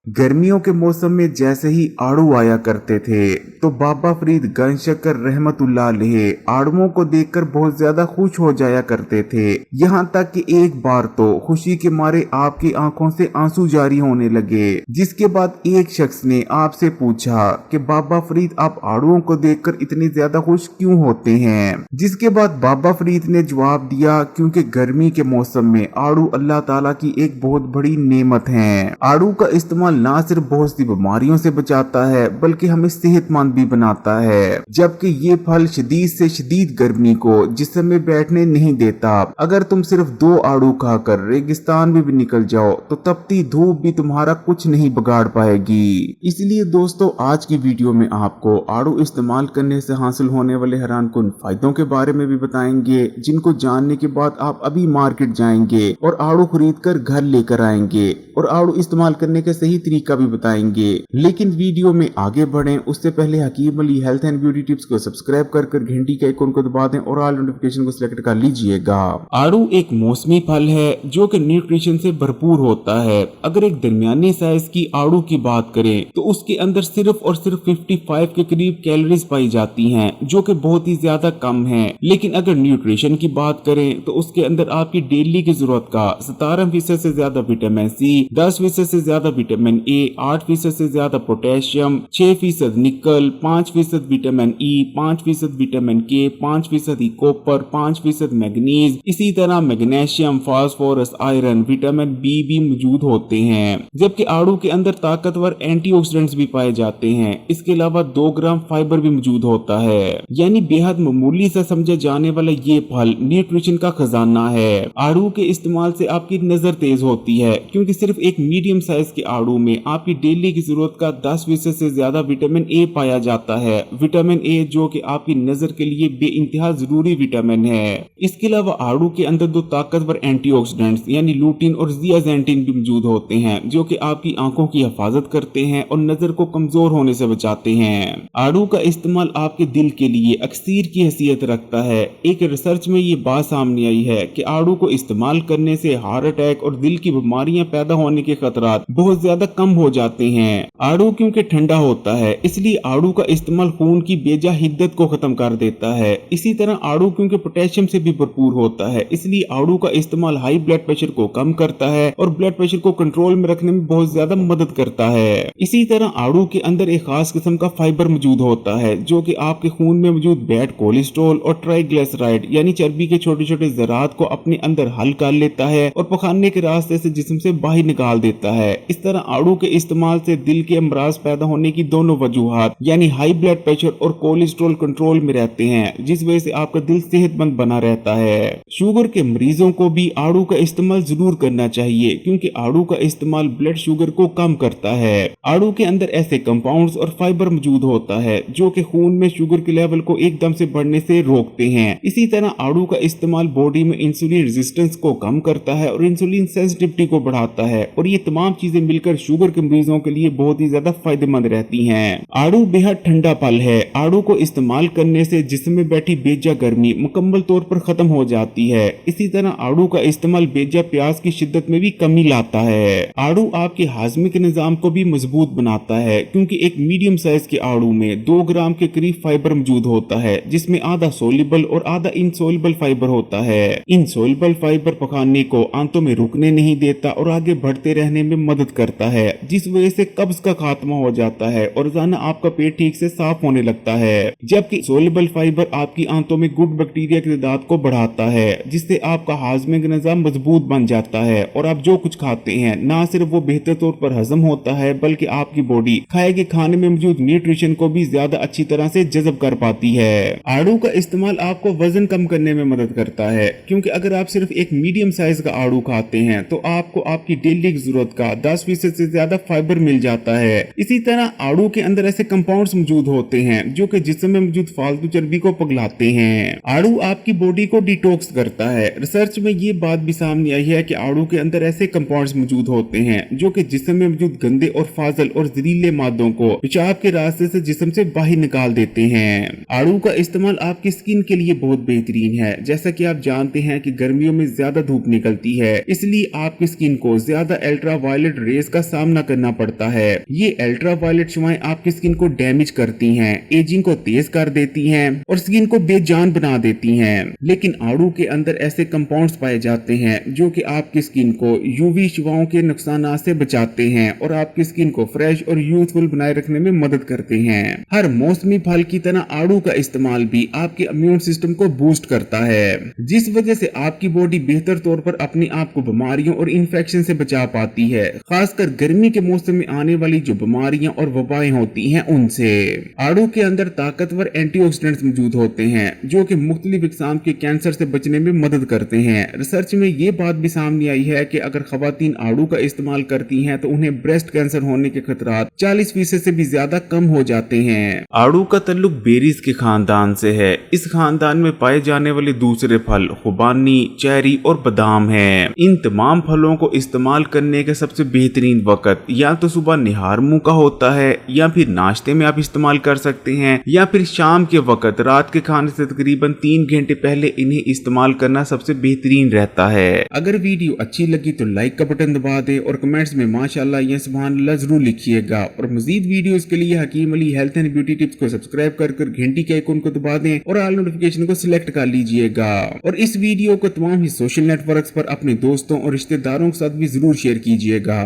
गर्मियों के मौसम में जैसे ही आड़ू आया करते थे तो बाबा फरीद गंजशकर रहमतुल्लाह अलैह आड़ुओं को देखकर बहुत ज्यादा खुश हो जाया करते थे। यहाँ तक कि एक बार तो खुशी के मारे आपकी आंखों से आंसू जारी होने लगे। जिसके बाद एक शख्स ने आपसे पूछा कि बाबा फरीद आप आड़ुओं को देखकर इतने ज्यादा खुश क्यों होते हैं। जिसके बाद बाबा फरीद ने जवाब दिया, क्योंकि गर्मी के मौसम में आड़ू अल्लाह ताला की एक बहुत बड़ी नेमत है। आड़ू का इस्तेमाल ना सिर्फ बहुत सी बीमारियों से बचाता है बल्कि हमें सेहतमंद भी बनाता है। जबकि ये फल शदीद से शदीद गर्मी को जिस्म में बैठने नहीं देता। अगर तुम सिर्फ 2 आड़ू खाकर रेगिस्तान में भी निकल जाओ तो तपती धूप भी तुम्हारा कुछ नहीं बिगाड़ पाएगी। इसलिए दोस्तों, आज की वीडियो में आपको आड़ू इस्तेमाल करने से हासिल होने वाले हैरानकुन फायदों के बारे में भी बताएंगे, जिनको जानने के बाद आप अभी मार्केट जाएंगे और आड़ू खरीद कर घर लेकर आएंगे और आड़ू इस्तेमाल करने का सही तरीका भी बताएंगे। लेकिन वीडियो में आगे बढ़ें उससे पहले Hakeem Ali health and beauty tips को सब्सक्राइब कर घंटी के आइकन को दबा दें और ऑल नोटिफिकेशन को सिलेक्ट कर लीजिएगा। आड़ू एक मौसमी फल है जो कि न्यूट्रिशन से भरपूर होता है। अगर एक दरमियानी साइज की आड़ू की बात करें तो उसके अंदर सिर्फ और सिर्फ 55 के करीब कैलोरीज पाई जाती हैं, जो कि बहुत ही ज्यादा कम है। लेकिन अगर न्यूट्रिशन की बात करें तो उसके अंदर आपकी डेली की जरूरत का 17% से ज्यादा विटामिन सी, 10% से ज्यादा विटामिन ए, 8% से ज्यादा पोटेशियम, 6% निकल, 5% विटामिन ई, 5% विटामिन के, 5% कॉपर, 5% मैग्नीज, इसी तरह magnesium, phosphorus, iron, vitamin B भी मौजूद होते हैं। जबकि आड़ू के अंदर ताकतवर एंटीऑक्सीडेंट्स भी पाए जाते हैं। इसके अलावा 2 ग्राम फाइबर भी मौजूद होता है। यानी बेहद मामूली सा समझा जाने वाला ये फल न्यूट्रिशन का खजाना है। आड़ू के इस्तेमाल से आपकी नजर तेज होती है, क्योंकि सिर्फ एक मीडियम साइज के आड़ू में आपकी डेली की जरूरत का 10% से ज्यादा विटामिन ए पाया जाता है। विटामिन ए जो कि आपकी नजर के लिए बेइंतहा जरूरी विटामिन है। इसके अलावा आड़ू के अंदर 2 ताकतवर एंटीऑक्सीडेंट्स यानी लूटिन और जियाजेंटिन भी मौजूद होते हैं, जो कि आपकी आंखों की हिफाजत करते हैं और नजर को कमजोर होने से बचाते हैं। आड़ू का इस्तेमाल आपके दिल के लिए अक्सीर की हैसियत रखता है। एक रिसर्च में ये बात सामने आई है कि आड़ू को इस्तेमाल करने से हार्ट अटैक और दिल की बीमारियां पैदा होने के खतरात बहुत ज्यादा कम हो जाते हैं। आड़ू क्योंकि ठंडा होता है इसलिए आड़ू का इस्तेमाल खून की बेजा हिद्दत को खत्म कर देता है। इसी तरह आड़ू क्योंकि पोटेशियम से भी भरपूर होता है इसलिए आड़ू का इस्तेमाल हाई ब्लड प्रेशर को कम करता है और ब्लड प्रेशर को कंट्रोल में रखने में बहुत ज्यादा मदद करता है। इसी तरह आड़ू के अंदर एक खास किस्म का फाइबर मौजूद होता है जो कि आपके खून में मौजूद बैड कोलेस्ट्रॉल और ट्राइग्लिसराइड यानी चर्बी के छोटे छोटे ज़रात को अपने अंदर हल कर लेता है और पखाने के रास्ते से जिस्म से बाहर निकाल देता है। इस तरह आड़ू के इस्तेमाल से दिल के अमराज पैदा होने की दोनों वजूहात यानी हाई ब्लड प्रेशर और कोलेस्ट्रॉल कंट्रोल में रहते हैं, जिस वजह से आपका दिल सेहतमंद बना रहता है। शुगर के मरीजों को भी आड़ू का इस्तेमाल जरूर करना चाहिए, क्योंकि आड़ू का इस्तेमाल ब्लड शुगर को कम करता है। आड़ू के अंदर ऐसे कंपाउंड्स और फाइबर मौजूद होता है जो कि खून में शुगर के लेवल को एकदम से बढ़ने से रोकते हैं। इसी तरह आड़ू का इस्तेमाल बॉडी में इंसुलिन रेजिस्टेंस को कम करता है और इंसुलिन सेंसिटिविटी को बढ़ाता है, और ये तमाम चीजें मिलकर शुगर के मरीजों के लिए बहुत ही ज्यादा फायदेमंद रहती हैं। आड़ू बेहद ठंडा फल है। आड़ू को इस्तेमाल करने से जिस्म में बैठी बेजा गर्मी मुकम्मल तौर पर खत्म हो जाती है। इसी तरह आड़ू का इस्तेमाल बेजा प्यास की शिद्दत में भी कमी लाता है। आड़ू आपके हाजमे के निजाम को भी मजबूत बनाता है, क्योंकि एक मीडियम साइज के आड़ू में 2 ग्राम के करीब फाइबर मौजूद होता है, जिसमें आधा सोल्युबल और आधा इनसोल्युबल फाइबर होता है। इनसोल्युबल फाइबर पकाने को आंतों में रुकने नहीं देता और आगे बढ़ते रहने में मदद करता है, जिस वजह से कब्ज का खात्मा हो जाता है और रोजाना आपका पेट ठीक से साफ होने लगता है। जबकि सोल्युबल फाइबर आपकी आंतों में गुड बैक्टीरिया की तादाद को बढ़ाता है, जिससे आपका हाजमे का निजाम मजबूत बन जाता है और आप जो कुछ खाते हैं ना सिर्फ वो बेहतर तौर पर हजम होता है, बल्कि आपकी बॉडी खाए के खाने में मौजूद न्यूट्रिशन को भी ज्यादा अच्छी तरह से जज़ब कर पाती है। आड़ू का इस्तेमाल आपको वजन कम करने में मदद करता है, क्योंकि अगर आप सिर्फ एक मीडियम साइज का आड़ू खाते हैं तो आपको आपकी डेली की जरूरत का 10% से ज्यादा फाइबर मिल जाता है। इसी तरह आड़ू के अंदर ऐसे कंपाउंड्स मौजूद होते हैं जो कि जिस्म में मौजूद फालतू चर्बी को पिघलाते हैं। आड़ू आपकी बॉडी को डिटॉक्स करता है। रिसर्च में ये बात भी सामने आई है कि आड़ू के अंदर ऐसे कंपाउंड्स मौजूद होते हैं जो कि जिस्म में मौजूद गंदे और फाजल और जहरीले मादों को पेशाब के रास्ते से जिस्म से बाहर निकाल देते हैं। आड़ू का इस्तेमाल आपकी स्किन के लिए बहुत बेहतरीन है। जैसा कि आप जानते हैं कि गर्मियों में ज्यादा धूप निकलती है, इसलिए आपकी स्किन को ज्यादा अल्ट्रा वायलेट रेज का सामना करना पड़ता है। ये अल्ट्रा वायलेट शुआएं आपकी स्किन को डैमेज करती हैं, एजिंग को तेज कर देती हैं और स्किन को बेजान बना देती हैं। लेकिन आड़ू के अंदर ऐसे कंपाउंड्स पाए जाते हैं जो कि आपकी स्किन को यूवी शुआओं के नुकसान से बचाते हैं और आपकी स्किन को फ्रेश और यूथफुल बनाए रखने में मदद करते हैं। हर मौसमी फल की तरह आड़ू का इस्तेमाल भी आपके इम्यून सिस्टम को बूस्ट करता है, जिस वजह से आपकी बॉडी बेहतर तौर पर अपने आप को बीमारियों और इन्फेक्शन से बचा पाती है, खासकर गर्मी के मौसम में आने वाली जो बीमारियां और वबाएं होती हैं उनसे। आड़ू के अंदर ताकतवर एंटीऑक्सीडेंट्स मौजूद होते हैं जो कि मुख्तलिफ किस्म के कैंसर से बचने में मदद करते हैं। रिसर्च में ये बात भी सामने आई है कि अगर खवातीन आड़ू का इस्तेमाल करती हैं तो उन्हें ब्रेस्ट कैंसर होने के खतरात 40% से भी ज्यादा कम हो जाते हैं। आड़ू का ताल्लुक बेरीज के खानदान से है। इस खानदान में पाए जाने वाले दूसरे फल खुबानी, चेरी और बादाम हैं। इन तमाम फलों को इस्तेमाल करने का सबसे बेहतरीन वक्त या तो सुबह निहार मुंह का होता है या फिर नाश्ते में आप इस्तेमाल कर सकते हैं या फिर शाम के वक्त रात के खाने से तकरीबन 3 घंटे पहले इन्हें इस्तेमाल करना सबसे बेहतरीन रहता है। अगर वीडियो अच्छी लगी तो लाइक का बटन दबा दे और कमेंट्स में माशाल्लाह या सुभान अल्लाह जरूर लिखिएगा और मजीद वीडियोस के लिए Hakeem Ali health and beauty tips को सब्सक्राइब कर घंटी के आइकन को दबा दें और ऑल नोटिफिकेशन को सिलेक्ट कर लीजिएगा। और इस वीडियो को तमाम ही सोशल नेटवर्क्स पर अपने दोस्तों और रिश्तेदारों के साथ भी जरूर शेयर कीजिएगा।